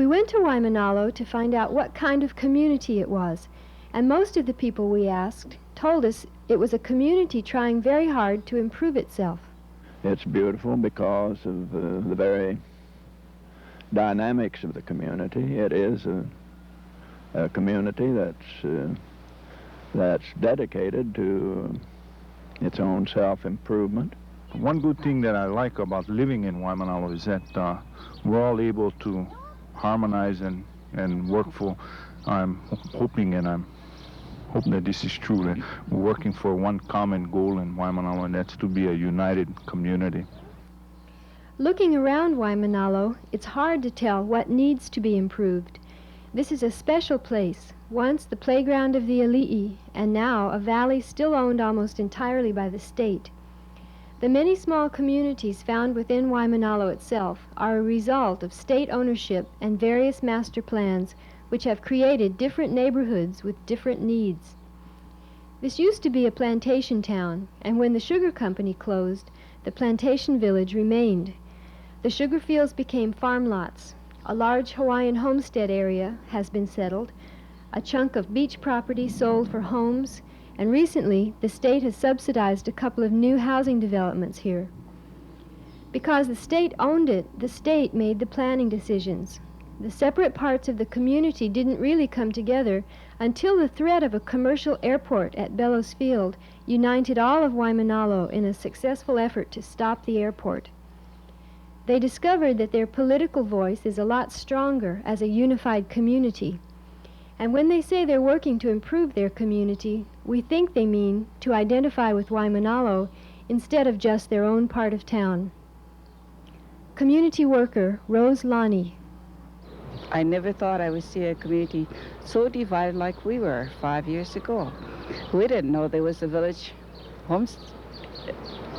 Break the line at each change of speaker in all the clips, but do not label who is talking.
went to Waimanalo to find out what kind of community it was, and most of the people we asked told us it was a community trying very hard to improve itself.
It's beautiful because of the very dynamics of the community. It is a community that's dedicated to its own self-improvement.
One good thing that I like about living in Waimanalo is that we're all able to harmonize and work for, I'm hoping that this is true, that we're working for one common goal in Waimanalo, and that's to be a united community.
Looking around Waimanalo, it's hard to tell what needs to be improved. This is a special place, once the playground of the Ali'i, and now a valley still owned almost entirely by the state. The many small communities found within Waimanalo itself are a result of state ownership and various master plans which have created different neighborhoods with different needs. This used to be a plantation town, and when the sugar company closed, the plantation village remained. The sugar fields became farm lots. A large Hawaiian homestead area has been settled, a chunk of beach property sold for homes, and recently the state has subsidized a couple of new housing developments here. Because the state owned it, the state made the planning decisions. The separate parts of the community didn't really come together until the threat of a commercial airport at Bellows Field united all of Waimanalo in a successful effort to stop the airport. They discovered that their political voice is a lot stronger as a unified community. And when they say they're working to improve their community, we think they mean to identify with Waimanalo instead of just their own part of town. Community worker Rose Lonnie.
I never thought I would see a community so divided like we were 5 years ago. We didn't know there was a village homes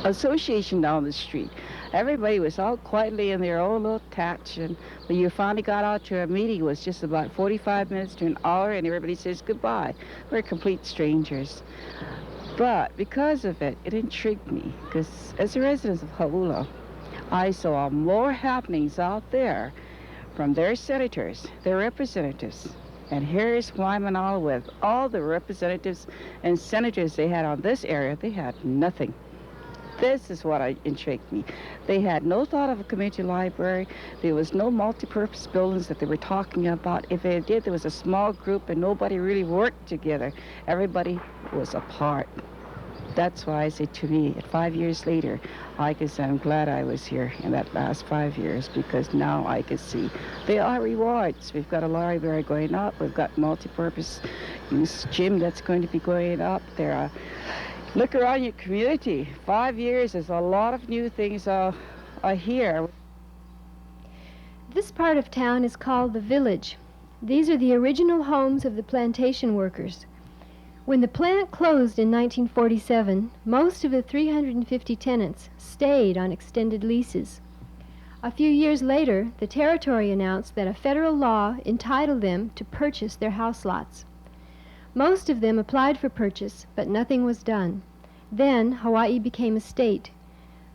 association down the street. Everybody was all quietly in their own little patch, and when you finally got out to a meeting, it was just about 45 minutes to an hour, and everybody says goodbye. We're complete strangers. But because of it, it intrigued me, because as a resident of Hauula, I saw more happenings out there from their senators, their representatives. And here's Waimanalo with all the representatives and senators they had on this area. They had nothing. This is what intrigued me. They had no thought of a community library. There was no multi-purpose buildings that they were talking about. If they did, there was a small group and nobody really worked together. Everybody was apart. That's why I say to me, 5 years later, I can say I'm glad I was here in that last 5 years, because now I can see there are rewards. We've got a library going up. We've got multi-purpose gym that's going to be going up. There are, look around your community. 5 years, there's a lot of new things are here.
This part of town is called the Village. These are the original homes of the plantation workers. When the plant closed in 1947, most of the 350 tenants stayed on extended leases. A few years later, the territory announced that a federal law entitled them to purchase their house lots. Most of them applied for purchase, but nothing was done. Then Hawaii became a state.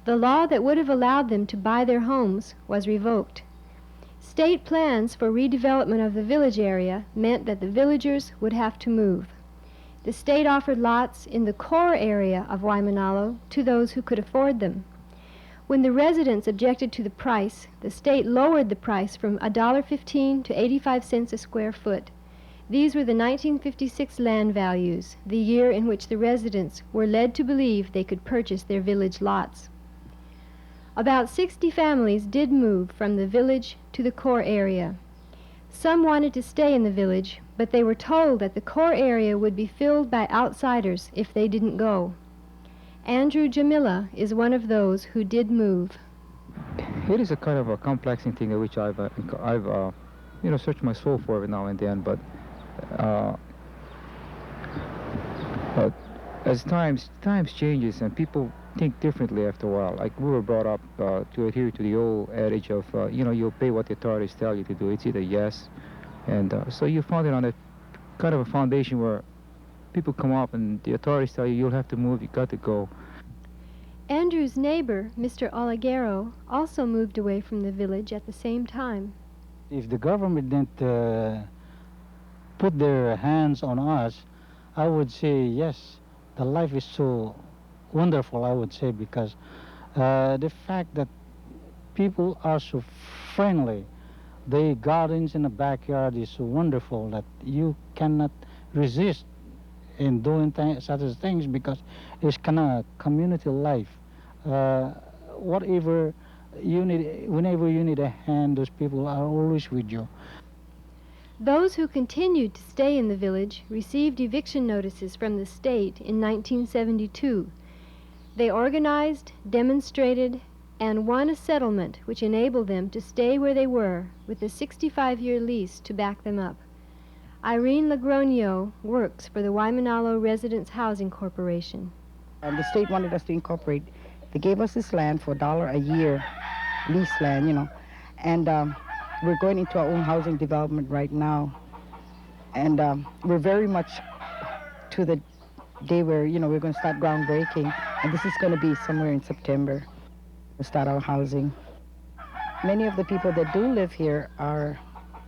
The law that would have allowed them to buy their homes was revoked. State plans for redevelopment of the village area meant that the villagers would have to move. The state offered lots in the core area of Waimanalo to those who could afford them. When the residents objected to the price, the state lowered the price from $1.15 to 85 cents a square foot. These were the 1956 land values, the year in which the residents were led to believe they could purchase their village lots. About 60 families did move from the village to the core area. Some wanted to stay in the village, but they were told that the core area would be filled by outsiders if they didn't go. Andrew JAMILLA is one of those who did move.
It is a kind of a complex thing in which I've searched my soul for every now and then, but as times changes and people think differently after a while. Like we were brought up to adhere to the old adage of, you'll pay what the authorities tell you to do. It's either yes. And so you found it on a kind of a foundation where people come up and the authorities tell you, you'll have to move, you got to go.
Andrew's neighbor, Mr. Olagero, also moved away from the village at the same time.
If the government didn't put their hands on us, I would say yes, the life is so wonderful, I would say, because the fact that people are so friendly, the gardens in the backyard is so wonderful that you cannot resist in doing such as things, because it's kind of community life. Whatever you need, whenever you need a hand, those people are always with you.
Those who continued to stay in the village received eviction notices from the state in 1972. They organized, demonstrated, and won a settlement which enabled them to stay where they were with a 65-year lease to back them up. IRENE LAGRONIO works for the Waimanalo Residence Housing Corporation.
The state wanted us to incorporate. They gave us this land for $1 a year, lease land, you know, and we're going into our own housing development right now. And we're very much to the day where, you know, we're going to start groundbreaking, and this is going to be somewhere in September. We'll start our housing. Many of the people that do live here are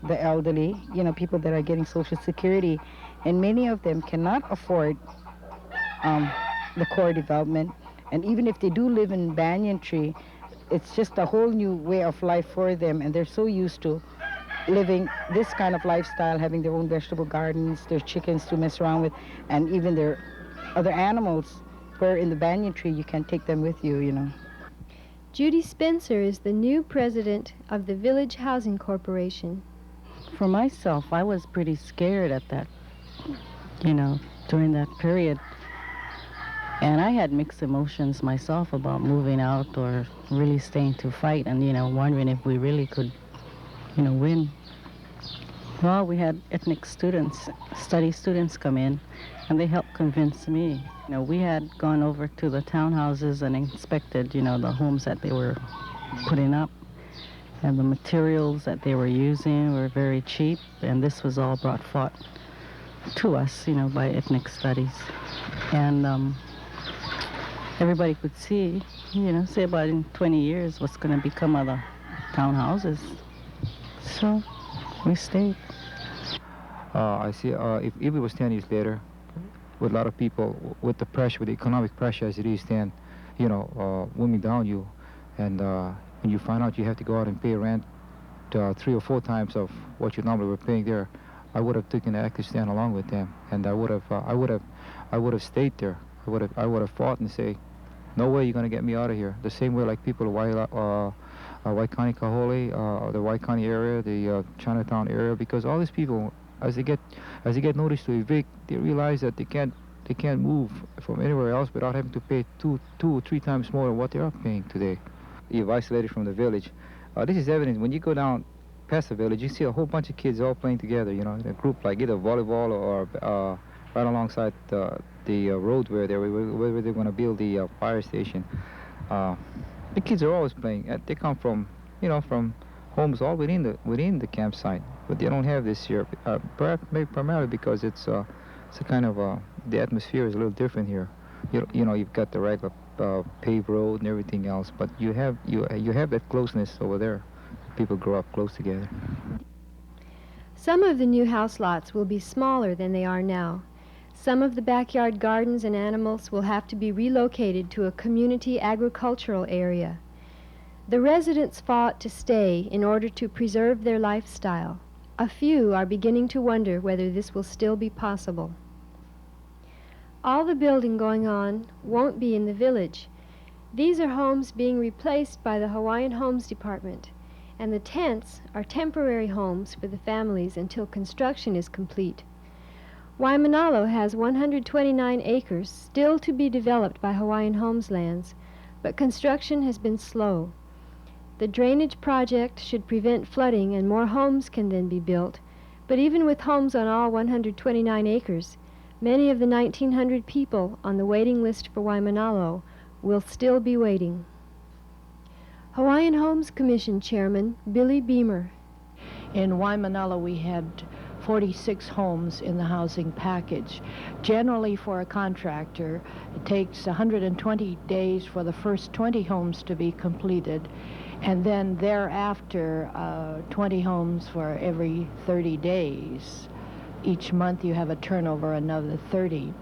the elderly, you know, people that are getting Social Security, and many of them cannot afford the core development. And even if they do live in Banyan Tree, it's just a whole new way of life for them, and they're so used to living this kind of lifestyle, having their own vegetable gardens, their chickens to mess around with, and even their other animals, where in the Banyan Tree you can take them with you, you know.
Judy Spencer is the new president of the Village Housing Corporation.
For myself, I was pretty scared at that, you know, during that period. And I had mixed emotions myself about moving out or really staying to fight, and, you know, wondering if we really could, you know, win. Well, we had ethnic students, study students come in, and they helped convince me. You know, we had gone over to the townhouses and inspected, you know, the homes that they were putting up. And the materials that they were using were very cheap, and this was all brought forth to us, you know, by ethnic studies. And everybody could see, you know, say about in 20 years what's going to become of the townhouses. So we stayed.
I see, if it was 10 years later, with a lot of people, with the pressure, with the economic pressure as it is then, you know, weighing down you, and when you find out you have to go out and pay rent 3 or 4 times of what you normally were paying there, I would have taken an active stand along with them, and I would have stayed there. I would have fought and say, no way you're going to get me out of here. The same way like people Waikani Kahole, the Waikani area, the Chinatown area, because all these people, as they get noticed to evict, they realize that they can't move from anywhere else without having to pay 2 or 3 times more than what they are paying today. You've isolated from the village. This is evident when you go down past the village. You see a whole bunch of kids all playing together. You know, in a group like either volleyball or right alongside the road where they're going to build the fire station. The kids are always playing. They come from, you know, from homes all within the campsite, but they don't have this here. Primarily because it's a kind of the atmosphere is a little different here. You know, you've got the regular paved road and everything else, but you have that closeness over there. People grow up close together.
Some of the new house lots will be smaller than they are now. Some of the backyard gardens and animals will have to be relocated to a community agricultural area. The residents fought to stay in order to preserve their lifestyle. A few are beginning to wonder whether this will still be possible. All the building going on won't be in the village. These are homes being replaced by the Hawaiian Homes Department, and the tents are temporary homes for the families until construction is complete. Waimanalo has 129 acres still to be developed by Hawaiian Homes Lands, but construction has been slow. The drainage project should prevent flooding and more homes can then be built, but even with homes on all 129 acres, many of the 1,900 people on the waiting list for Waimanalo will still be waiting. Hawaiian Homes Commission Chairman Billy Beamer.
In Waimanalo we had 46 homes in the housing package. Generally for a contractor, it takes 120 days for the first 20 homes to be completed, And then thereafter, 20 homes for every 30 days. Each month you have a turnover another 30.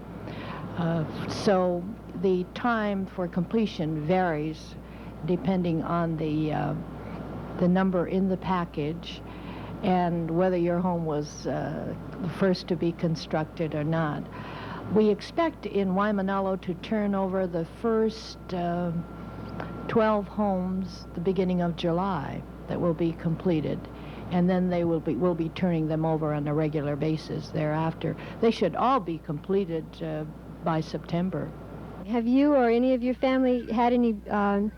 So the time for completion varies depending on the number in the package and whether your home was the first to be constructed or not. We expect in Waimanalo to turn over the first 12 homes the beginning of July that will be completed, and then we'll be turning them over on a regular basis thereafter. They should all be completed by September.
Have you or any of your family had any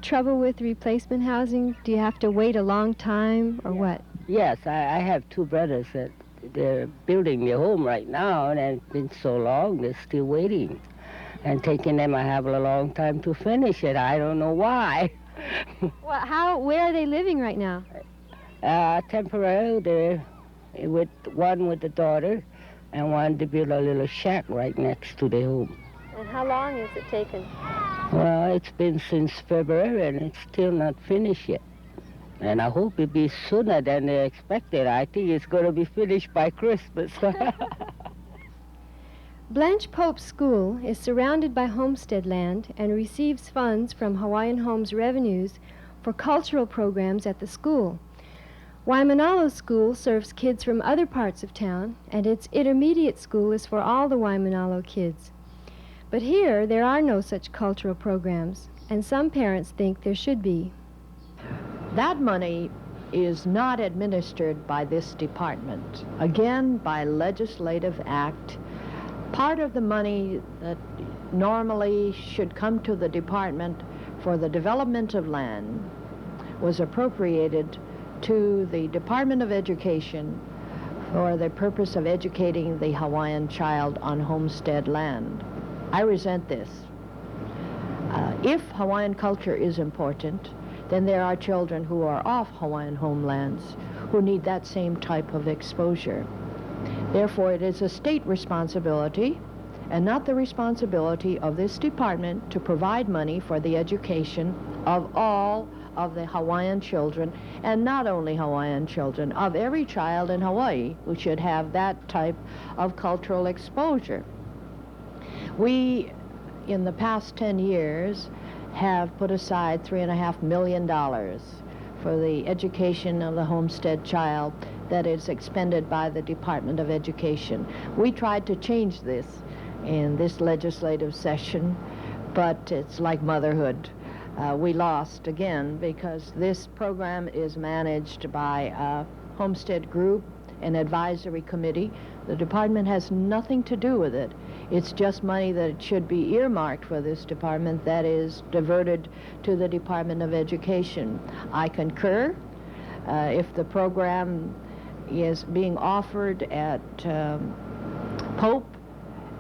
trouble with replacement housing? Do you have to wait a long time or what?
Yes, I have two brothers that they're building their home right now, and it's been so long, they're still waiting. And taking them, I have a long time to finish it. I don't know why.
Well, where are they living right now?
Temporarily, they're with the daughter, and one to build a little shack right next to their home.
And how long has it taken?
Well, it's been since February, and it's still not finished yet. And I hope it'll be sooner than they expected. I think it's going to be finished by Christmas.
Blanche Pope's school is surrounded by homestead land and receives funds from Hawaiian Homes revenues for cultural programs at the school. Waimanalo School serves kids from other parts of town, and its intermediate school is for all the Waimanalo kids. But here, there are no such cultural programs, and some parents think there should be.
That money is not administered by this department. Again, by legislative act, part of the money that normally should come to the department for the development of land was appropriated to the Department of Education for the purpose of educating the Hawaiian child on homestead land. I resent this. If Hawaiian culture is important, then there are children who are off Hawaiian homelands who need that same type of exposure. Therefore, it is a state responsibility and not the responsibility of this department to provide money for the education of all of the Hawaiian children, and not only Hawaiian children, of every child in Hawaii who should have that type of cultural exposure. We, in the past 10 years, have put aside $3.5 million for the education of the homestead child that is expended by the Department of Education. We tried to change this in this legislative session, but it's like motherhood. We lost again because this program is managed by a homestead group, an advisory committee. The department has nothing to do with it. It's just money that should be earmarked for this department that is diverted to the Department of Education. I concur. If the program is being offered at Pope,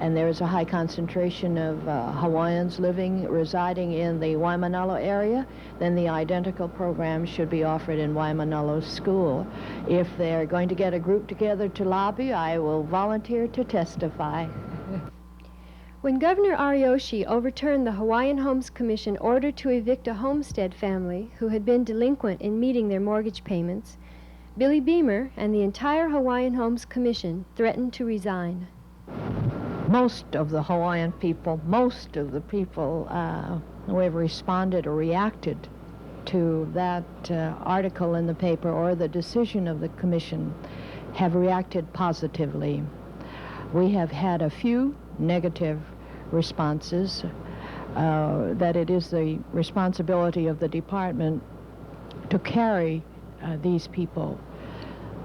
and there is a high concentration of Hawaiians residing in the Waimanalo area, then the identical program should be offered in Waimanalo School. If they're going to get a group together to lobby, I will volunteer to testify.
When Governor Ariyoshi overturned the Hawaiian Homes Commission order to evict a homestead family who had been delinquent in meeting their mortgage payments, Billy Beamer and the entire Hawaiian Homes Commission threatened to resign.
Most of the Hawaiian people, most of the people who have responded or reacted to that article in the paper or the decision of the commission have reacted positively. We have had a few negative responses, that it is the responsibility of the department to carry these people.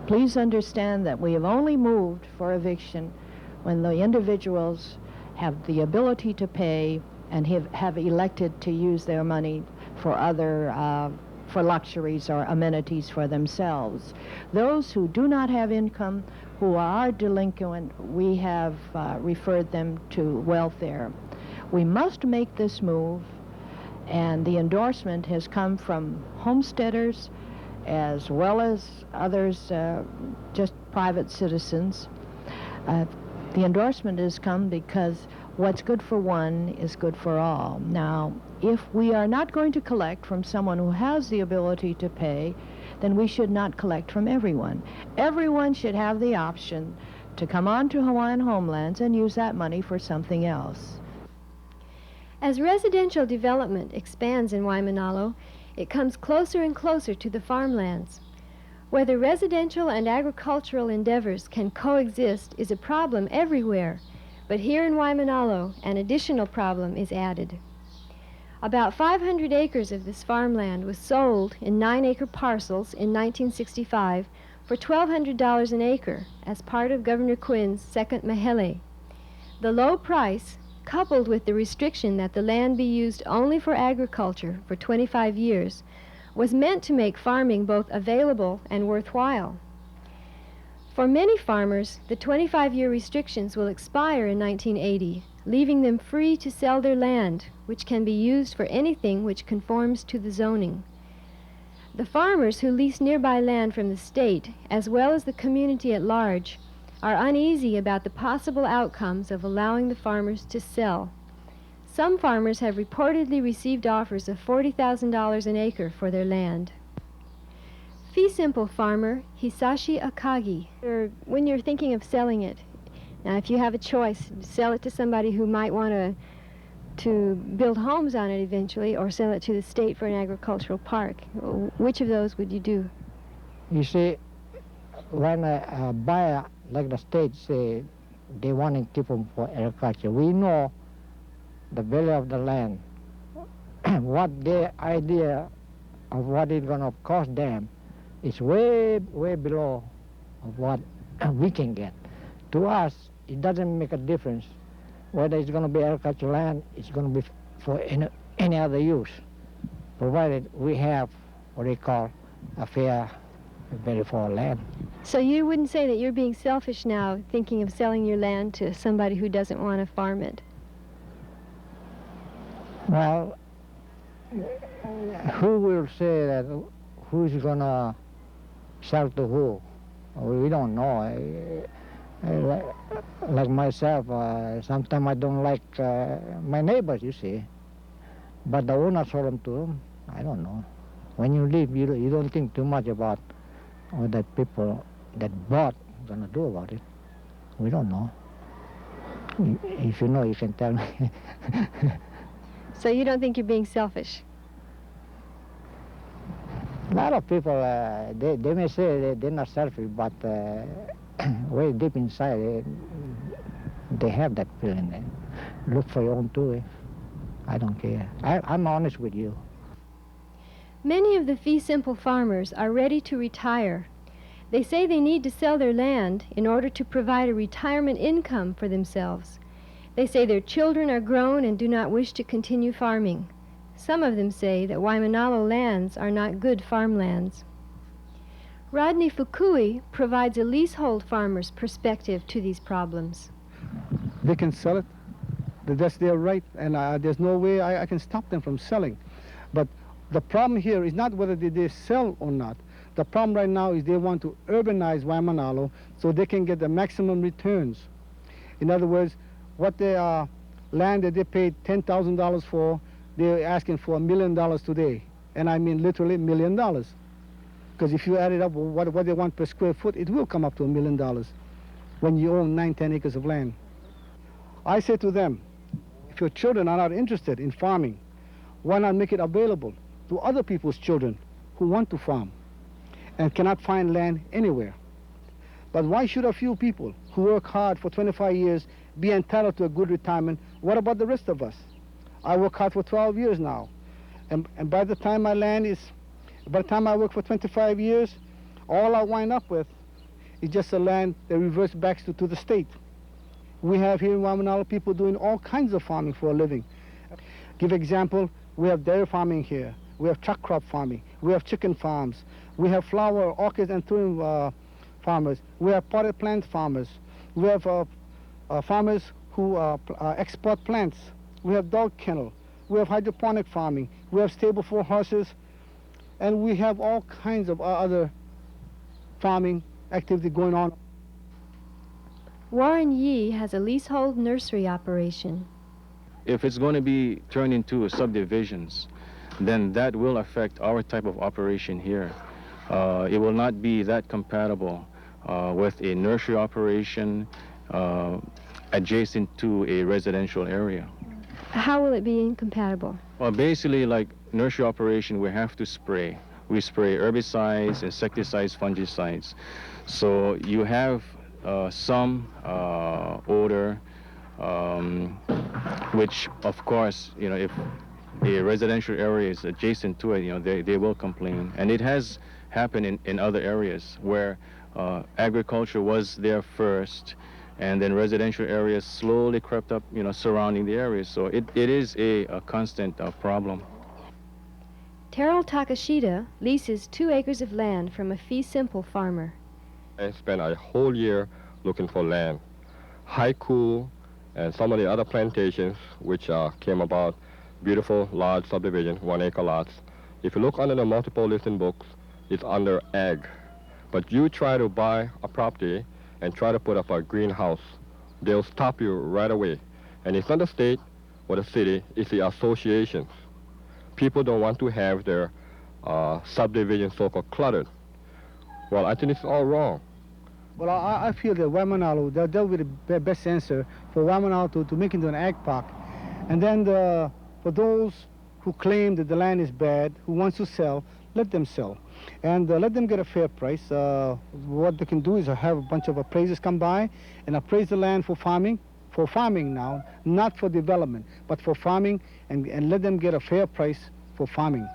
Please understand that we have only moved for eviction when the individuals have the ability to pay and have elected to use their money for other for luxuries or amenities for themselves. Those who do not have income, who are delinquent, we have referred them to welfare. We must make this move, and the endorsement has come from homesteaders as well as others, just private citizens. The endorsement has come because what's good for one is good for all. Now, if we are not going to collect from someone who has the ability to pay, then we should not collect from everyone. Everyone should have the option to come on to Hawaiian homelands and use that money for something else.
As residential development expands in Waimanalo, it comes closer and closer to the farmlands. Whether residential and agricultural endeavors can coexist is a problem everywhere, but here in Waimanalo, an additional problem is added. About 500 acres of this farmland was sold in 9-acre parcels in 1965 for $1,200 an acre as part of Governor Quinn's second mahele. The low price, coupled with the restriction that the land be used only for agriculture for 25 years, was meant to make farming both available and worthwhile. For many farmers, the 25-year restrictions will expire in 1980, leaving them free to sell their land, which can be used for anything which conforms to the zoning. The farmers who lease nearby land from the state, as well as the community at large, are uneasy about the possible outcomes of allowing the farmers to sell. Some farmers have reportedly received offers of $40,000 an acre for their land. Fee simple farmer Hisashi Akagi, when you're thinking of selling it, now if you have a choice, sell it to somebody who might want to build homes on it eventually, or sell it to the state for an agricultural park, which of those would you do?
You see, when a buyer like the state say they want to keep them for agriculture, we know the value of the land, what their idea of what it's going to cost them is way, way below of what we can get. To us, it doesn't make a difference whether it's going to be agricultural land, it's going to be for any other use, provided we have what they call a fair value for our land.
So you wouldn't say that you're being selfish now, thinking of selling your land to somebody who doesn't want to farm it?
Well, who will say that who's going to sell to who? We don't know. Like myself, sometimes I don't like my neighbors, you see. But the owner sold them to them. I don't know. When you live, you don't think too much about what the people that bought going to do about it. We don't know. If you know, you can tell me.
So you don't think you're being selfish?
A lot of people, they may say they're not selfish, but way deep inside, they have that feeling. Look for your own too. I don't care. I'm honest with you.
Many of the fee simple farmers are ready to retire. They say they need to sell their land in order to provide a retirement income for themselves. They say their children are grown and do not wish to continue farming. Some of them say that Waimanalo lands are not good farmlands. Rodney Fukui provides a leasehold farmer's perspective to these problems.
They can sell it. That's their right, and there's no way I can stop them from selling. But the problem here is not whether they sell or not. The problem right now is they want to urbanize Waimanalo so they can get the maximum returns. In other words, what their land that they paid $10,000 for, they're asking for $1 million today. And I mean literally $1 million. Because if you add it up, what they want per square foot, it will come up to $1 million when you own 9-10 acres of land. I say to them, if your children are not interested in farming, why not make it available to other people's children who want to farm and cannot find land anywhere? But why should a few people who work hard for 25 years be entitled to a good retirement? What about the rest of us? I work hard for 12 years now, and by the time I work for 25 years, all I wind up with is just a land that reverts back to the state. We have here in Waimanalo people doing all kinds of farming for a living. Give example, we have dairy farming here, we have truck crop farming, we have chicken farms, we have flower, orchids, and thyme farmers, we have potted plant farmers, we have farmers who export plants, we have dog kennel, we have hydroponic farming, we have stable for horses, and we have all kinds of other farming activity going on.
Warren Yee has a leasehold nursery operation.
if it's going to be turned into subdivisions, then that will affect our type of operation here. It will not be that compatible with a nursery operation adjacent to a residential area.
How will it be incompatible?
Well, basically, like nursery operation, we have to spray. We spray herbicides, insecticides, fungicides. So you have some odor, which, of course, you know, if a residential area is adjacent to it, you know, they will complain. And it has happened in other areas where agriculture was there first, and then residential areas slowly crept up, you know, surrounding the areas. So it is a constant problem.
Terrell Takashita leases 2 acres of land from a fee simple farmer.
I spent a whole year looking for land. Haiku and some of the other plantations which came about, beautiful large subdivision, 1 acre lots. If you look under the multiple listing books, it's under ag. But you try to buy a property and try to put up a greenhouse, they'll stop you right away. And it's not the state or the city, it's the associations. People don't want to have their subdivision so-called cluttered. Well, I think it's all wrong.
Well, I feel that Waimanalo, that would be the best answer for Waimanalo to make into an ag park. And then for those who claim that the land is bad, who wants to sell, let them sell. And let them get a fair price. What they can do is have a bunch of appraisers come by and appraise the land for farming now, not for development, but for farming, and let them get a fair price for farming.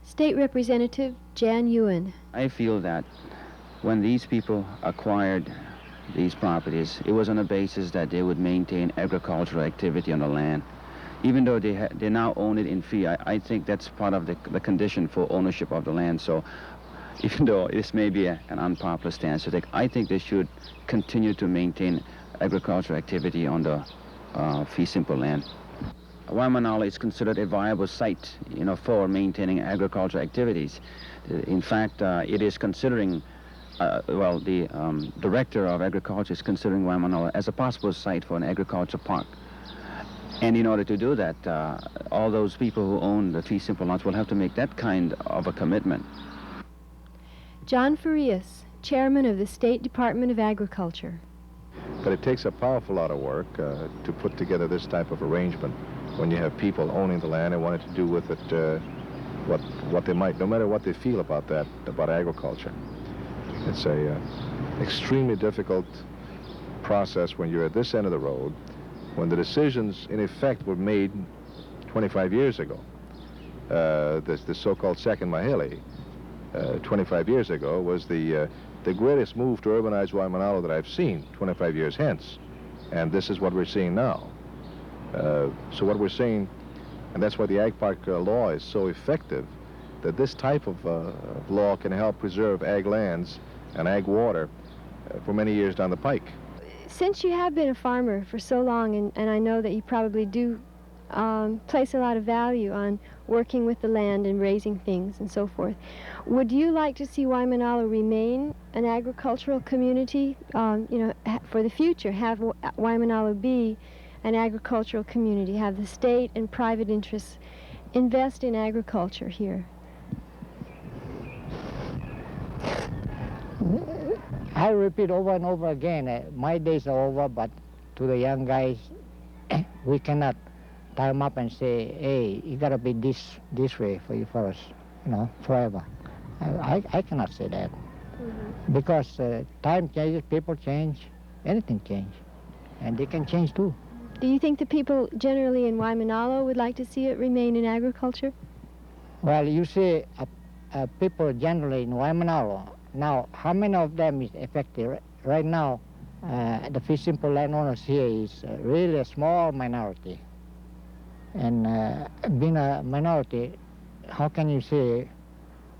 State Representative Jan Ewan.
I feel that when these people acquired these properties, it was on the basis that they would maintain agricultural activity on the land. Even though they now own it in fee, I think that's part of the condition for ownership of the land. So even though this may be an unpopular stance to take, I think they should continue to maintain agricultural activity on the fee simple land. Waimanalo is considered a viable site, you know, for maintaining agricultural activities. In fact, it is considering, well, the director of agriculture is considering Waimanalo as a possible site for an agriculture park. And in order to do that, all those people who own the fee simple lots will have to make that kind of a commitment.
John Farias, Chairman of the State Department of Agriculture.
But it takes a powerful lot of work to put together this type of arrangement when you have people owning the land and wanting to do with it what they might, no matter what they feel about that, about agriculture. It's a extremely difficult process when you're at this end of the road, when the decisions, in effect, were made 25 years ago. The so-called second Mahele, 25 years ago, was the greatest move to urbanize Waimanalo that I've seen 25 years hence. And this is what we're seeing now. So what we're seeing, and that's why the Ag Park law is so effective, that this type of law can help preserve ag lands and ag water for many years down the pike.
Since you have been a farmer for so long, and I know that you probably do place a lot of value on working with the land and raising things and so forth, would you like to see Waimanalo remain an agricultural community, you know, for the future, have Waimanalo be an agricultural community, have the state and private interests invest in agriculture here?
I repeat over and over again, my days are over, but to the young guys, we cannot tie them up and say, hey, you gotta be this way for us, you know, forever. I cannot say that. Because time changes, people change, anything change, and they can change too.
Do you think the people generally in Waimanalo would like to see it remain in agriculture?
Well, you see, people generally in Waimanalo, now, how many of them is affected? Right now, the fee simple landowners here is really a small minority. And being a minority, how can you say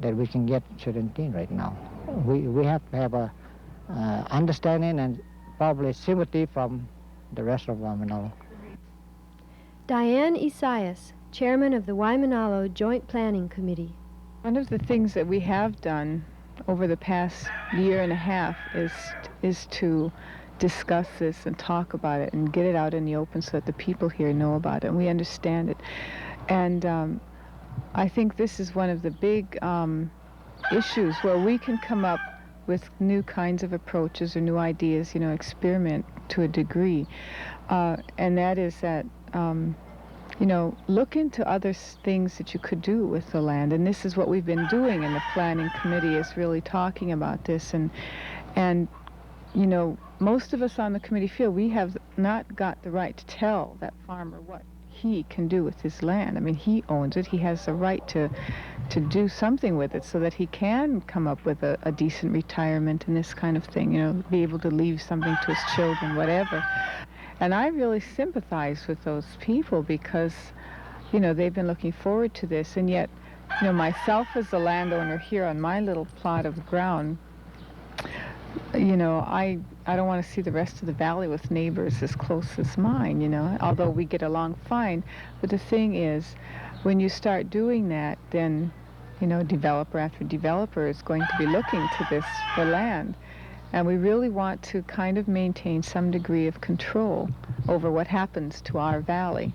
that we can get certain things right now? We have to have a understanding and probably sympathy from the rest of Waimanalo.
Diane Isaias, Chairman of the Waimanalo Joint Planning Committee.
One of the things that we have done over the past year and a half is to discuss this and talk about it and get it out in the open so that the people here know about it and we understand it. And I think this is one of the big issues where we can come up with new kinds of approaches or new ideas, you know, experiment to a degree. And that is that, you know, look into other things that you could do with the land. And this is what we've been doing in the planning committee, is really talking about this. And you know, most of us on the committee feel we have not got the right to tell that farmer what he can do with his land. I mean, he owns it. He has the right to do something with it so that he can come up with a decent retirement and this kind of thing, you know, be able to leave something to his children, whatever. And I really sympathize with those people because, you know, they've been looking forward to this. And yet, you know, myself as a landowner here on my little plot of ground, you know, I don't want to see the rest of the valley with neighbors as close as mine, you know, although we get along fine. But the thing is, when you start doing that, then, you know, developer after developer is going to be looking to this for land. And we really want to kind of maintain some degree of control over what happens to our valley.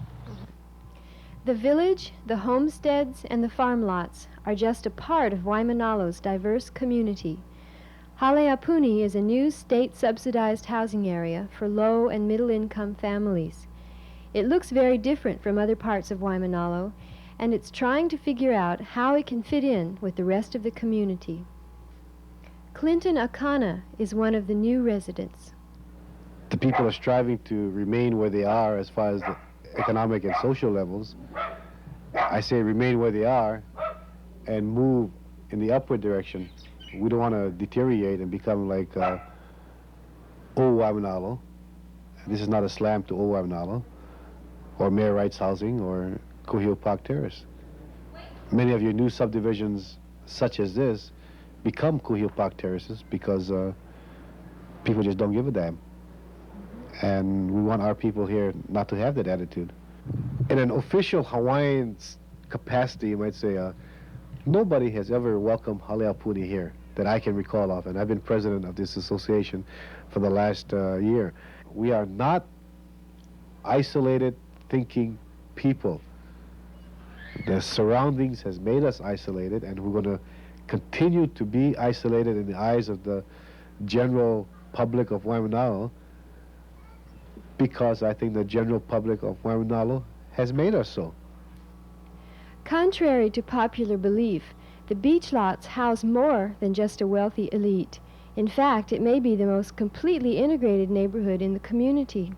The village, the homesteads, and the farm lots are just a part of Waimanalo's diverse community. Haleapuni is a new state-subsidized housing area for low and middle-income families. It looks very different from other parts of Waimanalo, and it's trying to figure out how it can fit in with the rest of the community. Clinton AKANA is one of the new residents.
The people are striving to remain where they are as far as the economic and social levels. I say remain where they are and move in the upward direction. We don't want to deteriorate and become like old Waimanalo. This is not a slam to old Waimanalo or Mayor Rights Housing or Kuhio Park Terrace. Many of your new subdivisions such as this become Kuhio Park Terraces because people just don't give a damn. And we want our people here not to have that attitude. In an official Hawaiian capacity, you might say, nobody has ever welcomed Haleapuni here that I can recall of, and I've been president of this association for the last year. We are not isolated thinking people. The surroundings has made us isolated, and we're going to continue to be isolated in the eyes of the general public of Waimanalo, because I think the general public of Waimanalo has made us so.
Contrary to popular belief, the beach lots house more than just a wealthy elite. In fact, it may be the most completely integrated neighborhood in the community.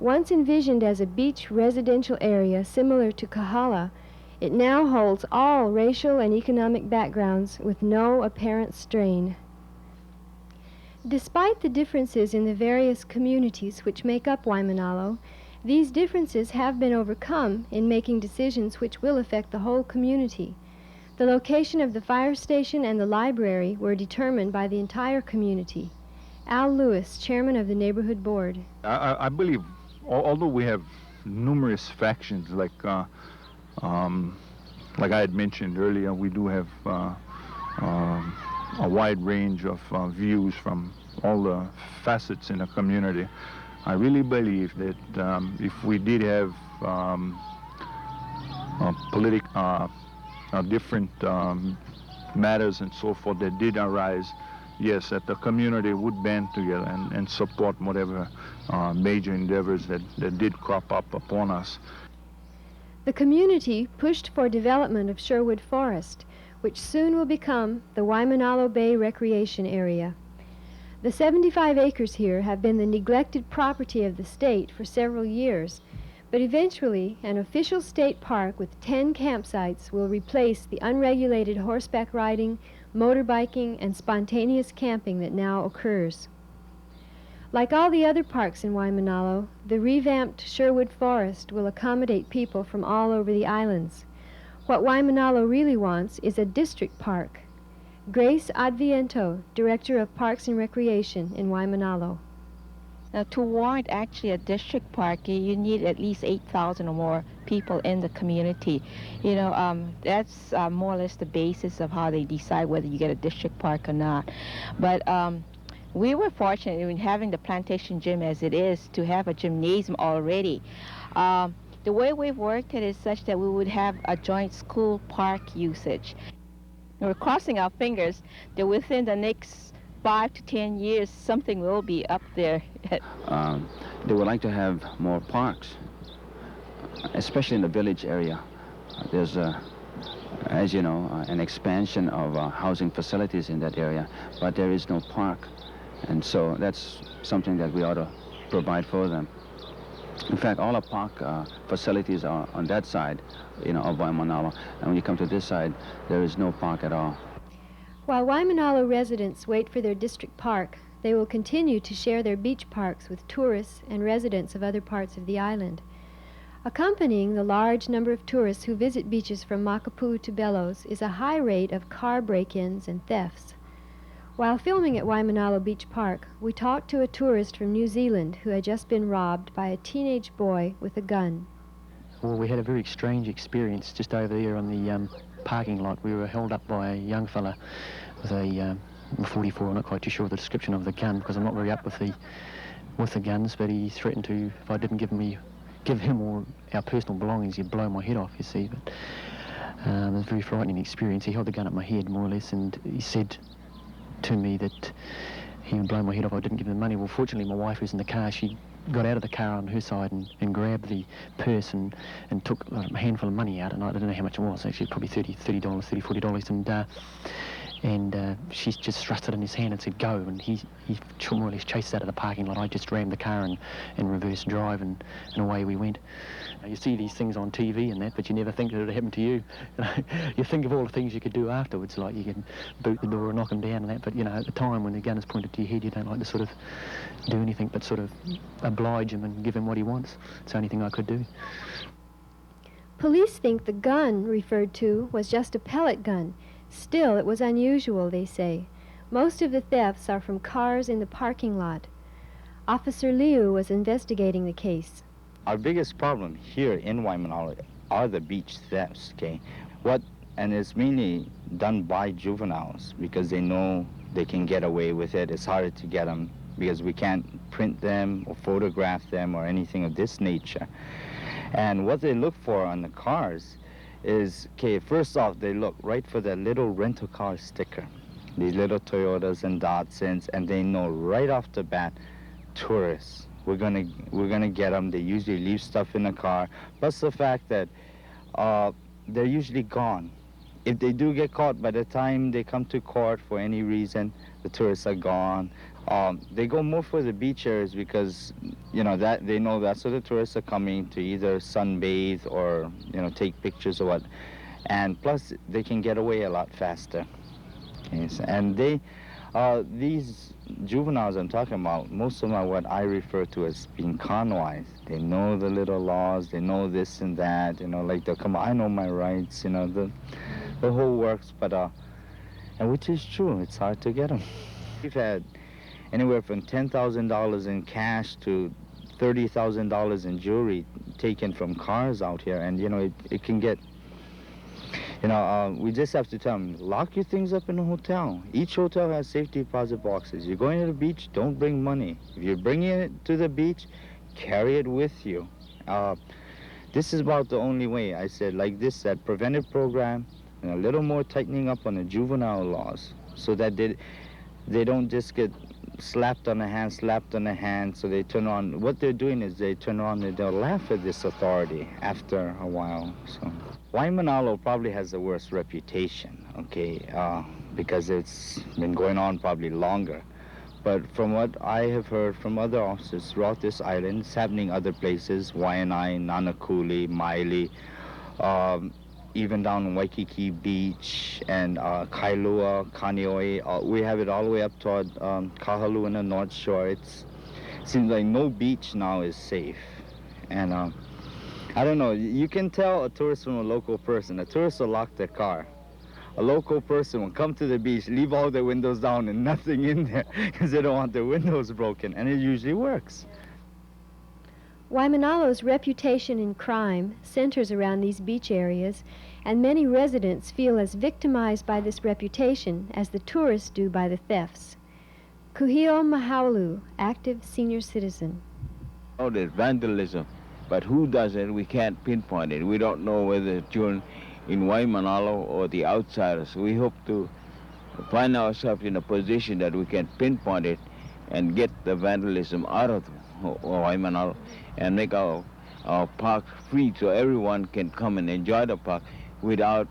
Once envisioned as a beach residential area similar to Kahala, it now holds all racial and economic backgrounds with no apparent strain. Despite the differences in the various communities which make up Waimanalo, these differences have been overcome in making decisions which will affect the whole community. The location of the fire station and the library were determined by the entire community. Al Lewis, chairman of the neighborhood board.
I believe, although we have numerous factions, like I had mentioned earlier, we do have a wide range of views from all the facets in the community. I really believe that if we did have different matters and so forth that did arise, yes, that the community would band together and support whatever major endeavors that did crop up upon us.
The community pushed for development of Sherwood Forest, which soon will become the Waimanalo Bay Recreation Area. The 75 acres here have been the neglected property of the state for several years, but eventually an official state park with 10 campsites will replace the unregulated horseback riding, motorbiking, and spontaneous camping that now occurs. Like all the other parks in Waimanalo, the revamped Sherwood Forest will accommodate people from all over the islands. What Waimanalo really wants is a district park. Grace Adviento, Director of Parks and Recreation in Waimanalo.
Now, to warrant actually a district park, you need at least 8,000 or more people in the community. You know, that's more or less the basis of how they decide whether you get a district park or not. But We were fortunate in having the plantation gym as it is to have a gymnasium already. The way we've worked it is such that we would have a joint school park usage. We're crossing our fingers that within the next 5 to 10 years, something will be up there.
They would like to have more parks, especially in the village area. There's, as you know, an expansion of housing facilities in that area, but there is no park. And so that's something that we ought to provide for them. In fact, all our park facilities are on that side, of Waimanalo. And when you come to this side, there is no park at all.
While Waimanalo residents wait for their district park, they will continue to share their beach parks with tourists and residents of other parts of the island. Accompanying the large number of tourists who visit beaches from Makapu'u to Bellows is a high rate of car break-ins and thefts. While filming at Waimanalo Beach Park, we talked to a tourist from New Zealand who had just been robbed by a teenage boy with a gun.
Well, we had a very strange experience just over there on the parking lot. We were held up by a young fella with a 44. I'm not quite too sure of the description of the gun because I'm not very up with the guns, but he threatened to, if I didn't give him all our personal belongings, he'd blow my head off, you see. But it was a very frightening experience. He held the gun at my head, more or less, and he said to me that he would blow my head off if I didn't give him the money. Well, fortunately, my wife was in the car. She got out of the car on her side and grabbed the purse and took a handful of money out, and I don't know how much it was. Actually, probably $30, $40, and she just thrust it in his hand and said, go, and he more or less chased out of the parking lot. I just rammed the car and reverse drive, and away we went. You see these things on TV and that, but you never think that it would happen to you. You think of all the things you could do afterwards, like you can boot the door and knock them down and that, but at the time when the gun is pointed to your head, you don't like to sort of do anything but sort of oblige him and give him what he wants. It's the only thing I could do.
Police think the gun referred to was just a pellet gun. Still, it was unusual, they say. Most of the thefts are from cars in the parking lot. Officer Liu was investigating the case.
Our biggest problem here in Waimanalo are the beach thefts, okay? And it's mainly done by juveniles because they know they can get away with it. It's harder to get them because we can't print them or photograph them or anything of this nature. And what they look for on the cars is, okay, first off, they look right for that little rental car sticker. These little Toyotas and Datsuns, and they know right off the bat, tourists. We're gonna get them. They usually leave stuff in the car. Plus the fact that they're usually gone. If they do get caught, by the time they come to court for any reason, the tourists are gone. They go more for the beach areas because that they know that's where the tourists are coming to either sunbathe or take pictures or what. And plus they can get away a lot faster. Yes, and these juveniles I'm talking about, most of them are what I refer to as being con-wise. They know the little laws, they know this and that, like they'll come, I know my rights, the whole works, but, and which is true, it's hard to get them. We've had anywhere from $10,000 in cash to $30,000 in jewelry taken from cars out here, and it can get, we just have to tell them, lock your things up in a hotel. Each hotel has safety deposit boxes. You're going to the beach, don't bring money. If you're bringing it to the beach, carry it with you. This is about the only way. I said, like this, that preventive program, and a little more tightening up on the juvenile laws so that they don't just get slapped on the hand, so they turn on. What they're doing is they turn on and they'll laugh at this authority after a while. So Waimanalo probably has the worst reputation, okay, because it's been going on probably longer. But from what I have heard from other officers throughout this island, it's happening other places, Waianae, Nanakuli, Maili, even down on Waikiki Beach and Kailua, Kaneohe. We have it all the way up toward Kahalu in the North Shore. It seems like no beach now is safe. And I don't know, you can tell a tourist from a local person. A tourist will lock their car. A local person will come to the beach, leave all their windows down and nothing in there because they don't want their windows broken, and it usually works.
Waimanalo's reputation in crime centers around these beach areas, and many residents feel as victimized by this reputation as the tourists do by the thefts. Kuhio Mahaulu, active senior citizen.
Oh, there's vandalism, but who does it? We can't pinpoint it. We don't know whether it's children in Waimanalo or the outsiders. We hope to find ourselves in a position that we can pinpoint it and get the vandalism out of Waimanalo and make our park free so everyone can come and enjoy the park without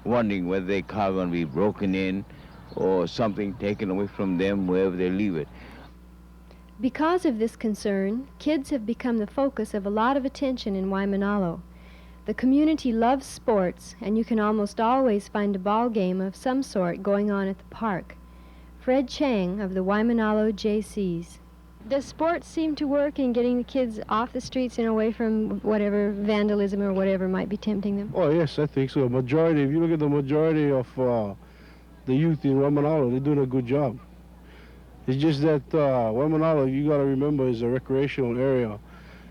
wondering whether their car going to be broken in or something taken away from them wherever they leave it.
Because of this concern, kids have become the focus of a lot of attention in Waimanalo. The community loves sports, and you can almost always find a ball game of some sort going on at the park. Fred Chang of the Waimanalo JCs. Does sports seem to work in getting the kids off the streets and away from whatever vandalism or whatever might be tempting them?
Oh, yes, I think so. Majority, if you look at the majority of the youth in Waimanalo, they're doing a good job. It's just that Waimanalo, you got to remember, is a recreational area.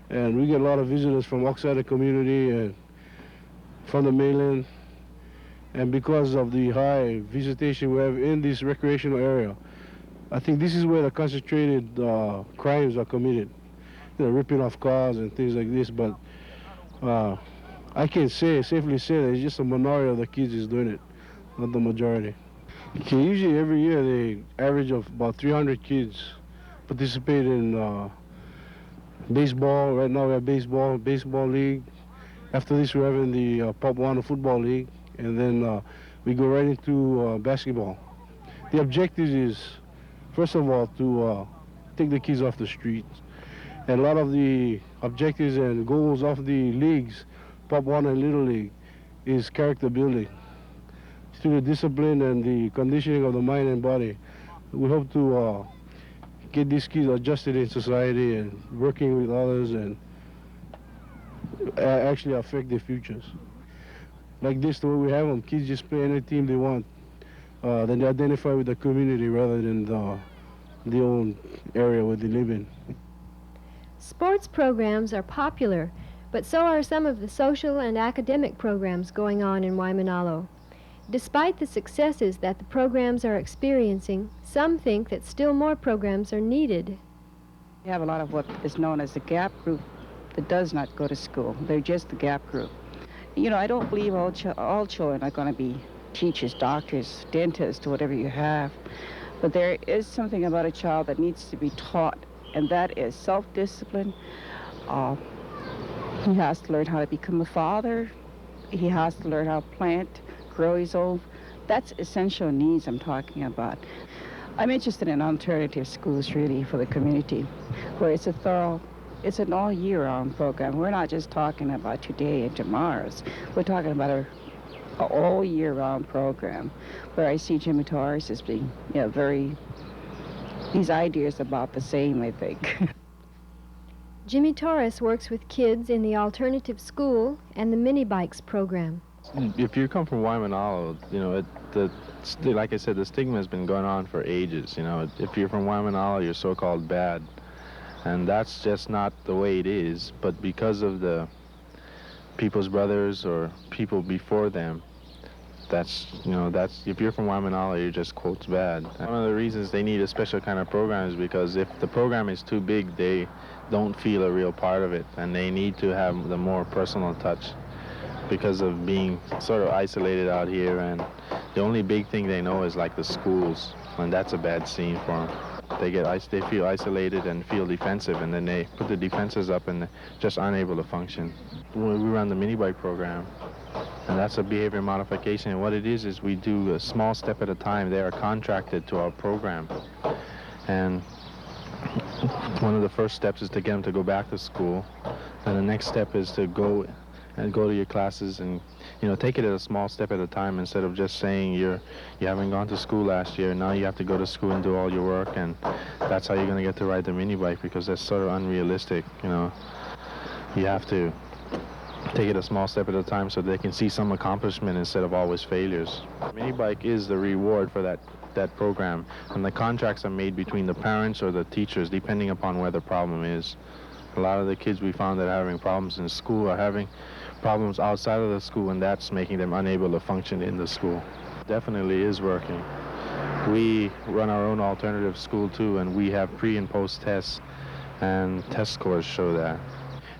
And we get a lot of visitors from outside the community and from the mainland, and because of the high visitation we have in this recreational area, I think this is where the concentrated crimes are committed. You know, ripping off cars and things like this, but I can safely say that it's just a minority of the kids is doing it, not the majority. Okay, usually every year they average of about 300 kids participate in baseball. Right now we have baseball league. After this, we're having the Pop One football league, and then we go right into basketball. The objective is, first of all, to take the kids off the streets. And a lot of the objectives and goals of the leagues, Pop One and Little League, is character building. Through the discipline and the conditioning of the mind and body, we hope to get these kids adjusted in society and working with others and actually affect their futures. Like this, the way we have them, kids just play any team they want. Then they identify with the community rather than the own area where they live in.
Sports programs are popular, but so are some of the social and academic programs going on in Waimanalo. Despite the successes that the programs are experiencing, some think that still more programs are needed.
We have a lot of what is known as the gap group that does not go to school. They're just the gap group. You know, I don't believe all children are going to be teachers, doctors, dentists, whatever you have. But there is something about a child that needs to be taught, and that is self-discipline. He has to learn how to become a father. He has to learn how to plant, grow his own. That's essential needs I'm talking about. I'm interested in alternative schools, really, for the community, where it's an all year round program. We're not just talking about today and tomorrow's. We're talking about an all year round program where I see Jimmy Torres as being, these ideas about the same, I think.
Jimmy Torres works with kids in the alternative school and the mini bikes program.
If you come from Waimanalo, like I said, the stigma has been going on for ages. If you're from Waimanalo, you're so-called bad. And that's just not the way it is. But because of the People's Brothers or people before them, that's if you're from Waimanalo, you're just quotes bad. One of the reasons they need a special kind of program is because if the program is too big, they don't feel a real part of it, and they need to have the more personal touch because of being sort of isolated out here, and the only big thing they know is like the schools, and that's a bad scene for them. They feel isolated and feel defensive, and then they put the defenses up and they're just unable to function. We run the mini bike program, and that's a behavior modification, and what it is we do a small step at a time. They are contracted to our program, and one of the first steps is to get them to go back to school, and the next step is to go to your classes and take it at a small step at a time, instead of just saying you haven't gone to school last year, now you have to go to school and do all your work, and that's how you're going to get to ride the mini bike, because that's sort of unrealistic. You have to take it a small step at a time so they can see some accomplishment instead of always failures. Mini bike is the reward for that program, and the contracts are made between the parents or the teachers depending upon where the problem is. A lot of the kids we found that are having problems in school are having problems outside of the school, and that's making them unable to function in the school. Definitely is working.
We run our own alternative school too, and we have pre and post tests, and test scores show that.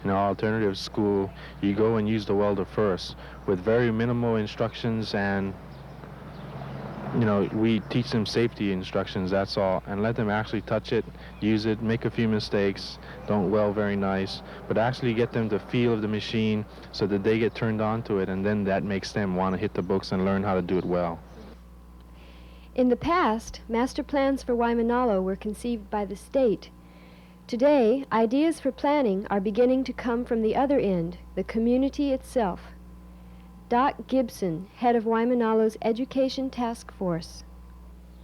In our alternative school, you go and use the welder first with very minimal instructions, and we teach them safety instructions, that's all, and let them actually touch it, use it, make a few mistakes, don't weld very nice, but actually get them the feel of the machine so that they get turned on to it, and then that makes them want to hit the books and learn how to do it well.
In the past, master plans for Waimanalo were conceived by the state. Today, ideas for planning are beginning to come from the other end, the community itself. Doc Gibson, head of Waimanalo's Education Task Force.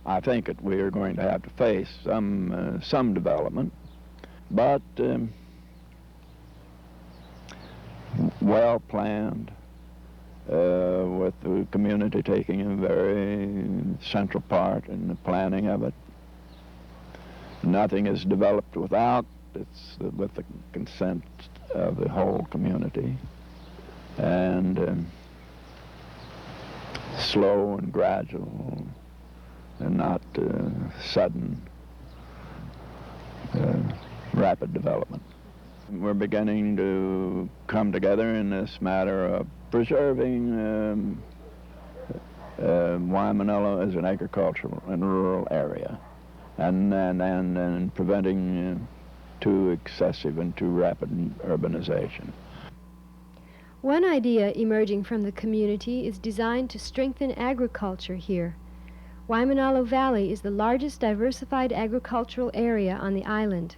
I think that we are going to have to face some development, but well planned, with the community taking a very central part in the planning of it. Nothing is developed without, it's with the consent of the whole community, and slow and gradual and not sudden rapid development. We're beginning to come together in this matter of preserving Waimanalo as an agricultural and rural area, and preventing too excessive and too rapid urbanization.
One idea emerging from the community is designed to strengthen agriculture here. Waimanalo Valley is the largest diversified agricultural area on the island.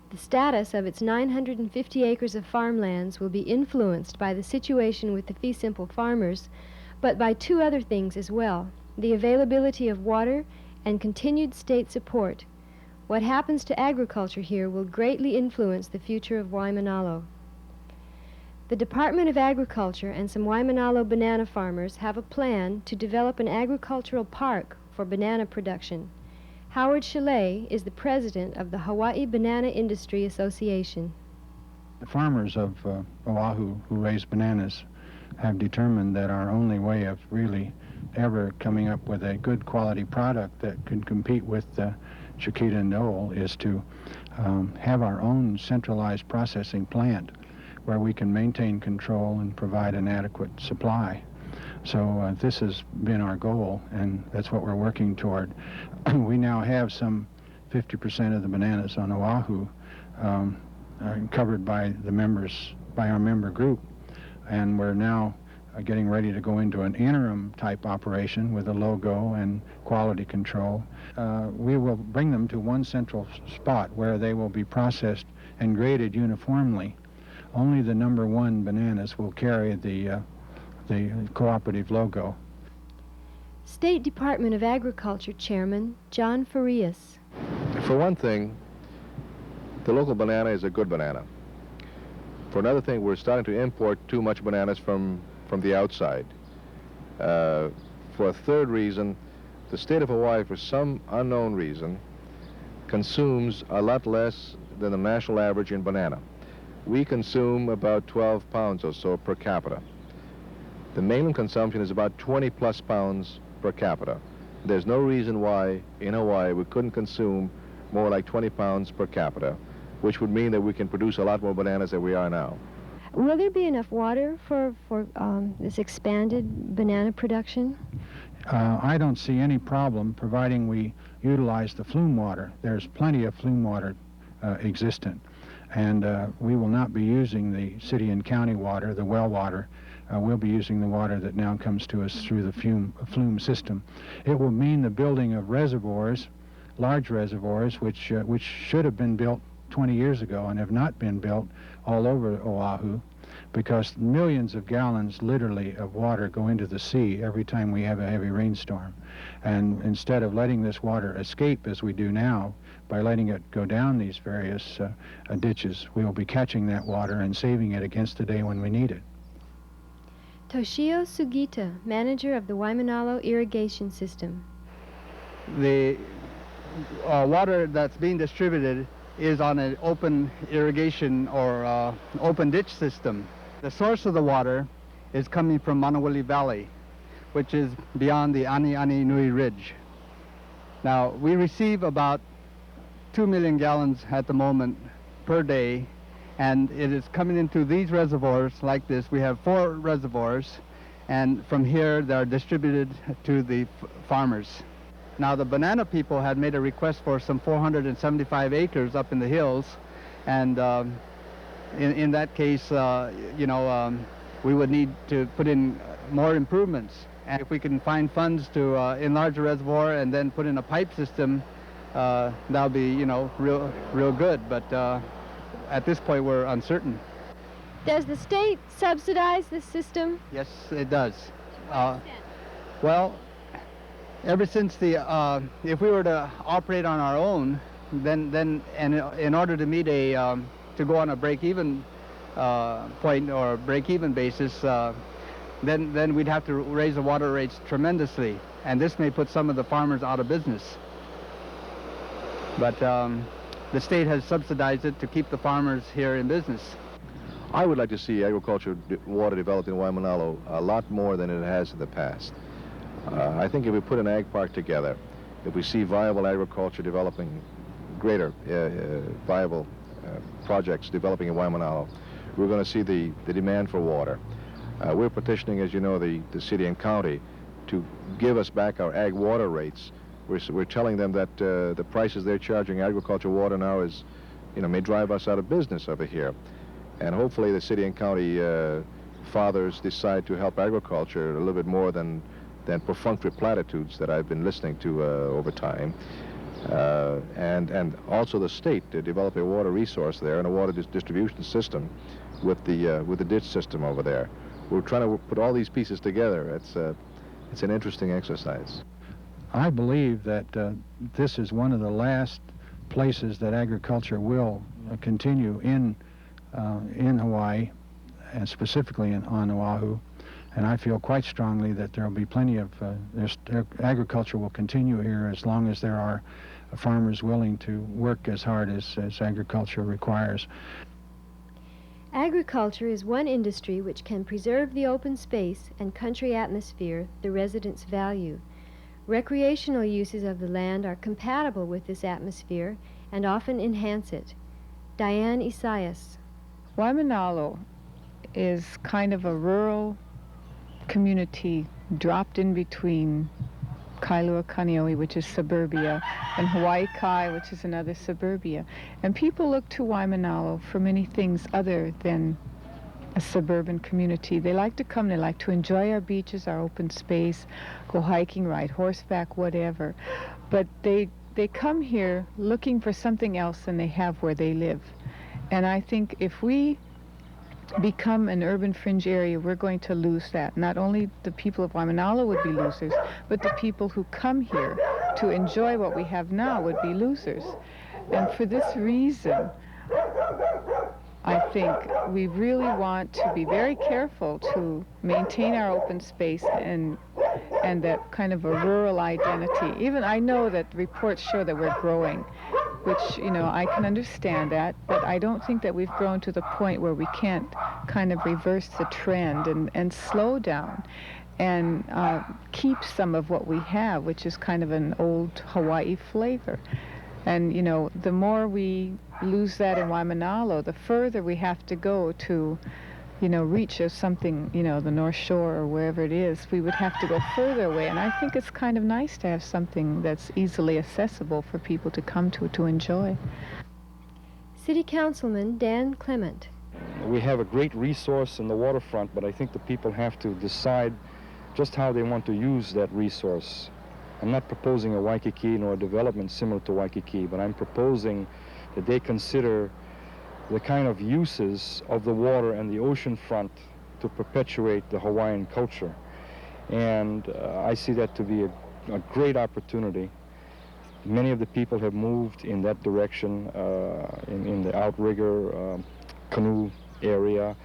The status of its 950 acres of farmlands will be influenced by the situation with the fee simple farmers, but by two other things as well: the availability of water and continued state support. What happens to agriculture here will greatly influence the future of Waimanalo. The Department of Agriculture and some Waimanalo banana farmers have a plan to develop an agricultural park for banana production. Howard Chalet is the president of the Hawaii Banana Industry Association.
The farmers of Oahu who raise bananas have determined that our only way of really ever coming up with a good quality product that can compete with Chiquita and Dole is to have our own centralized processing plant where we can maintain control and provide an adequate supply. So this has been our goal, and that's what we're working toward. We now have some 50% of the bananas on Oahu covered by the members, by our member group, and we're now getting ready to go into an interim type operation with a logo and quality control. We will bring them to one central spot where they will be processed and graded uniformly. Only the #1 bananas will carry the cooperative logo.
State Department of Agriculture Chairman John Farias.
For one thing, the local banana is a good banana. For another thing, we're starting to import too much bananas from the outside. For a third reason, the state of Hawaii, for some unknown reason, consumes a lot less than the national average in banana. We consume about 12 pounds or so per capita. The mainland consumption is about 20 plus pounds per capita. There's no reason why in Hawaii we couldn't consume more like 20 pounds per capita, which would mean that we can produce a lot more bananas than we are now.
Will there be enough water for this expanded banana production?
I don't see any problem providing we utilize the flume water. There's plenty of flume water existent. And we will not be using the city and county water, the well water. We'll be using the water that now comes to us through the flume system. It will mean the building of reservoirs, large reservoirs, which should have been built 20 years ago and have not been built all over Oahu, because millions of gallons literally of water go into the sea every time we have a heavy rainstorm. And instead of letting this water escape as we do now, by letting it go down these various ditches, we will be catching that water and saving it against the day when we need it.
Toshio Sugita, manager of the Waimanalo irrigation system.
The water that's being distributed is on an open irrigation or open ditch system. The source of the water is coming from Manawili Valley, which is beyond the Ani Ani Nui Ridge. Now, we receive about 2 million gallons at the moment per day, and it is coming into these reservoirs like this. We have 4 reservoirs, and from here they are distributed to the farmers. Now, the banana people had made a request for some 475 acres up in the hills, and in that case, we would need to put in more improvements. And if we can find funds to enlarge the reservoir and then put in a pipe system, that'll be, real good. But at this point, we're uncertain.
Does the state subsidize this system?
Yes, it does. Well, ever since if we were to operate on our own, then in order to meet to go on a break-even point or break-even basis, then we'd have to raise the water rates tremendously, and this may put some of the farmers out of business. But the state has subsidized it to keep the farmers here in business.
I would like to see agriculture water developed in Waimanalo a lot more than it has in the past. I think if we put an ag park together, if we see viable agriculture developing, greater viable projects developing in Waimanalo, we're going to see the demand for water. We're petitioning, as you know, the city and county to give us back our ag water rates. We're telling them that the prices they're charging agricultural water now is, may drive us out of business over here. And hopefully the city and county fathers decide to help agriculture a little bit more than perfunctory platitudes that I've been listening to over time. And also the state to develop a water resource there and a water distribution system with the ditch system over there. We're trying to put all these pieces together. It's an interesting exercise.
I believe that this is one of the last places that agriculture will continue in Hawaii, and specifically on Oahu. And I feel quite strongly that there will be plenty of agriculture will continue here as long as there are farmers willing to work as hard as agriculture requires.
Agriculture is one industry which can preserve the open space and country atmosphere the residents value. Recreational uses of the land are compatible with this atmosphere and often enhance it. Diane Isaias.
Waimanalo is kind of a rural community dropped in between Kailua Kaneohe, which is suburbia, and Hawaii Kai, which is another suburbia. And people look to Waimanalo for many things other than a suburban community. They like to come, they like to enjoy our beaches, our open space, go hiking, ride horseback, whatever. But they come here looking for something else than they have where they live. And I think if we become an urban fringe area, we're going to lose that. Not only the people of Waimanalo would be losers, but the people who come here to enjoy what we have now would be losers. And for this reason, I think we really want to be very careful to maintain our open space and that kind of a rural identity. Even I know that reports show that we're growing, which, I can understand that, but I don't think that we've grown to the point where we can't kind of reverse the trend and slow down and keep some of what we have, which is kind of an old Hawaii flavor. And, the more we lose that in Waimanalo, the further we have to go to, reach something, the North Shore or wherever it is. We would have to go further away. And I think it's kind of nice to have something that's easily accessible for people to come to enjoy.
City Councilman Dan Clement.
We have a great resource in the waterfront, but I think the people have to decide just how they want to use that resource. I'm not proposing a Waikiki nor a development similar to Waikiki, but I'm proposing that they consider the kind of uses of the water and the ocean front to perpetuate the Hawaiian culture. And I see that to be a great opportunity. Many of the people have moved in that direction, in the outrigger canoe area,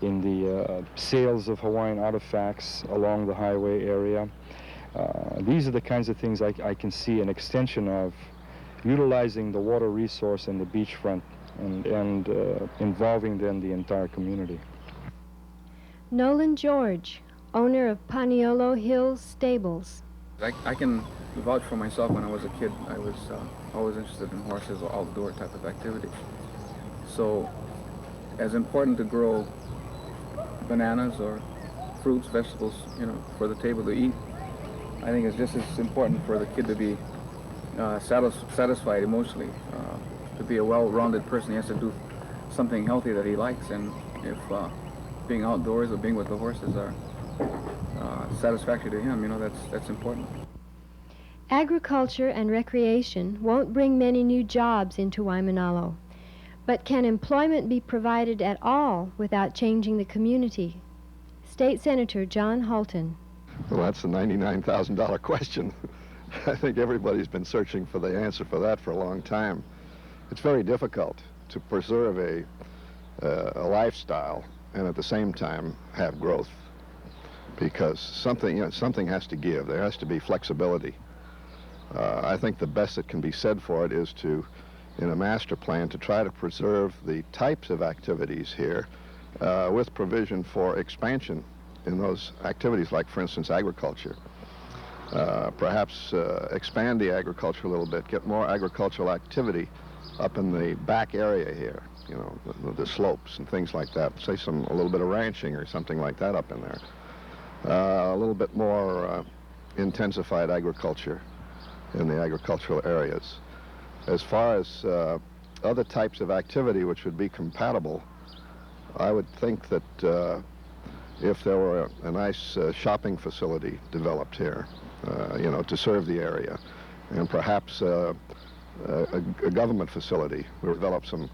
in the sales of Hawaiian artifacts along the highway area. These are the kinds of things I can see an extension of, utilizing the water resource and the beachfront and involving then the entire community.
Nolan George, owner of Paniolo Hills Stables.
I can vouch for myself. When I was a kid, I was always interested in horses or outdoor type of activity. So, as important to grow bananas or fruits, vegetables, you know, for the table to eat, I think it's just as important for the kid to be satisfied emotionally. To be a well-rounded person, he has to do something healthy that he likes, and if being outdoors or being with the horses are satisfactory to him, you know, that's important.
Agriculture and recreation won't bring many new jobs into Waimanalo, but can employment be provided at all without changing the community? State Senator John Halton.
Well, that's the $99,000 question. I think everybody's been searching for the answer for that for a long time. It's very difficult to preserve a lifestyle and at the same time have growth, because something has to give. There has to be flexibility. I think the best that can be said for it is to, in a master plan, to try to preserve the types of activities here with provision for expansion in those activities, like, for instance, agriculture. Perhaps expand the agriculture a little bit, get more agricultural activity up in the back area here, you know, the slopes and things like that. Say a little bit of ranching or something like that up in there. A little bit more intensified agriculture in the agricultural areas. As far as other types of activity which would be compatible, I would think that if there were a nice shopping facility developed here, you know, to serve the area, and perhaps a government facility, we develop some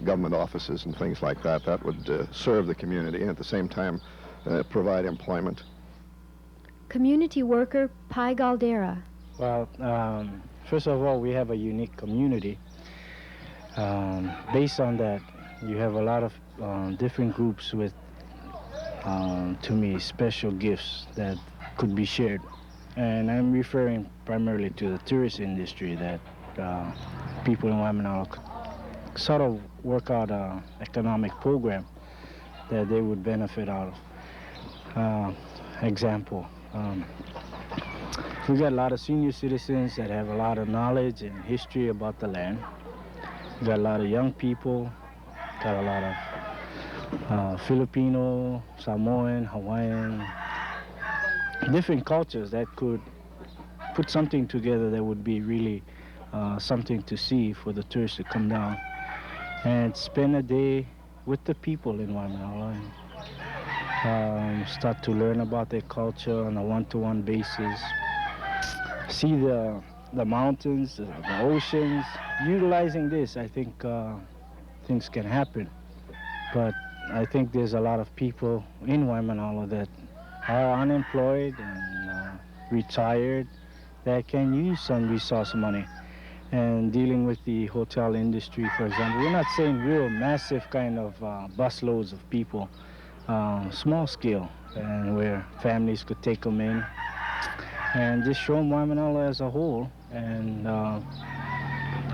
government offices and things like that, that would serve the community and at the same time provide employment.
Community worker Pai Galdera.
Well, first of all, we have a unique community. Based on that, you have a lot of different groups with, to me, special gifts that could be shared. And I'm referring primarily to the tourist industry, that people in Waimanalo sort of work out an economic program that they would benefit out of. Example, we got a lot of senior citizens that have a lot of knowledge and history about the land. We got a lot of young people, got a lot of Filipino, Samoan, Hawaiian, different cultures that could put something together that would be really something to see for the tourists to come down and spend a day with the people in Waimanalo and start to learn about their culture on a one-to-one basis, see the mountains, the oceans. Utilizing this, I think things can happen. But I think there's a lot of people in Waimanalo that are unemployed and retired that can use some resource money. And dealing with the hotel industry, for example, we're not saying real massive kind of busloads of people, small scale, and where families could take them in and just show them Waimanalo as a whole. And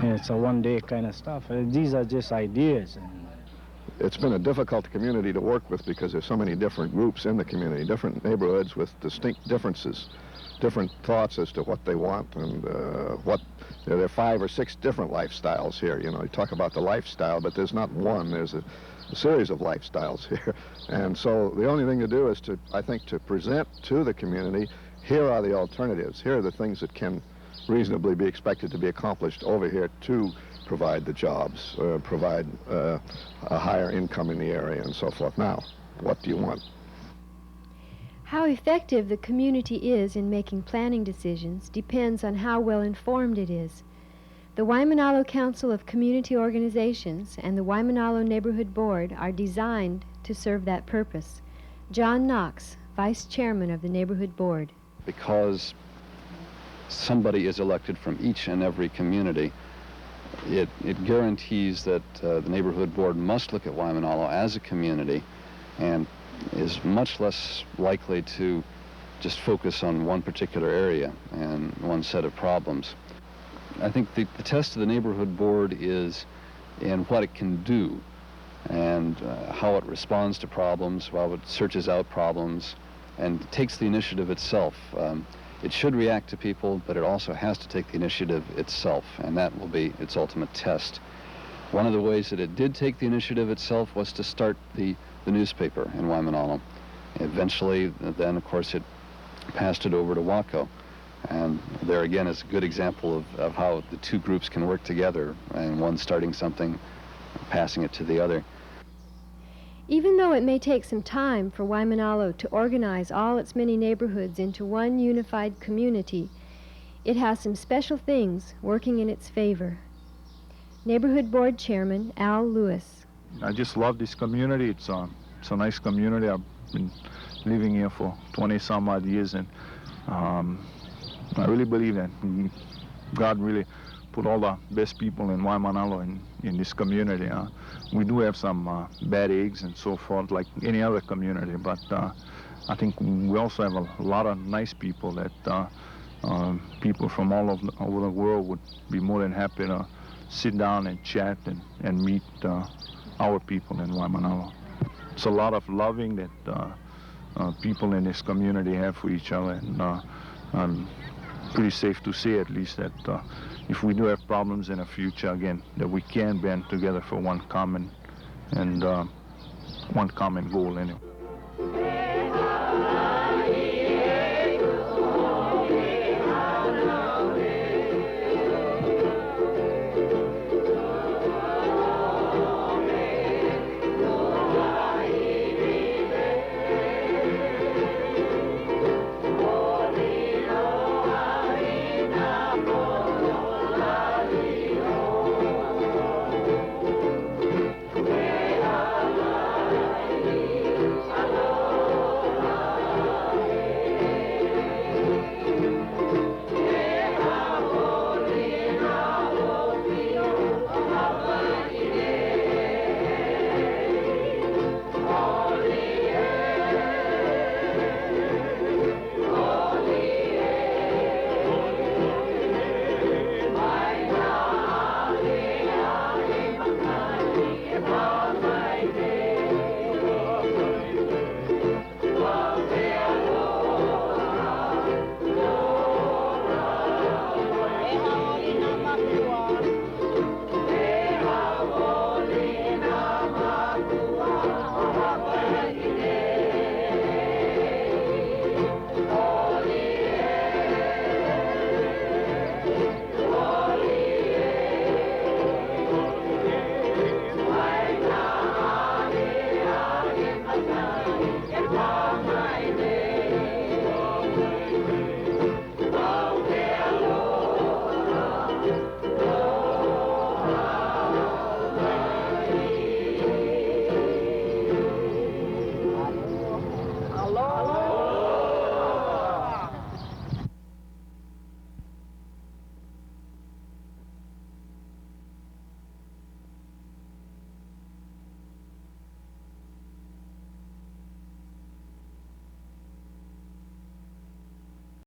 it's a one-day kind of stuff. These are just ideas.
It's been a difficult community to work with because there's so many different groups in the community, different neighborhoods with distinct differences, different thoughts as to what they want, and there are 5 or 6 different lifestyles here. You know, you talk about the lifestyle, but there's not one. There's a series of lifestyles here. And so the only thing to do is to, I think, to present to the community, here are the alternatives. Here are the things that can reasonably be expected to be accomplished over here to provide the jobs, provide a higher income in the area and so forth. Now, what do you want?
How effective the community is in making planning decisions depends on how well informed it is. The Waimanalo Council of Community Organizations and the Waimanalo Neighborhood Board are designed to serve that purpose. John Knox, Vice Chairman of the Neighborhood Board.
Because somebody is elected from each and every community, it guarantees that the Neighborhood Board must look at Waimanalo as a community and is much less likely to just focus on one particular area and one set of problems. I think the test of the Neighborhood Board is in what it can do and how it responds to problems, how it searches out problems and takes the initiative itself. it should react to people, but it also has to take the initiative itself, and that will be its ultimate test. One of the ways that it did take the initiative itself was to start the newspaper in Waimanalo. Eventually, then, of course, it passed it over to Waco. And there again is a good example of how the two groups can work together, and one starting something, passing it to the other.
Even though it may take some time for Waimanalo to organize all its many neighborhoods into one unified community, it has some special things working in its favor. Neighborhood Board Chairman Al Lewis.
I just love this community. It's a nice community. I've been living here for 20-some odd years, and I really believe that God really put all the best people in Waimanalo in this community. We do have some bad eggs and so forth, like any other community, but I think we also have a lot of nice people that people from all over the world would be more than happy to sit down and chat and meet our people in Waimanalo. It's a lot of loving that people in this community have for each other, and I'm pretty safe to say, at least, that if we do have problems in the future, again, that we can band together for one common goal anyway.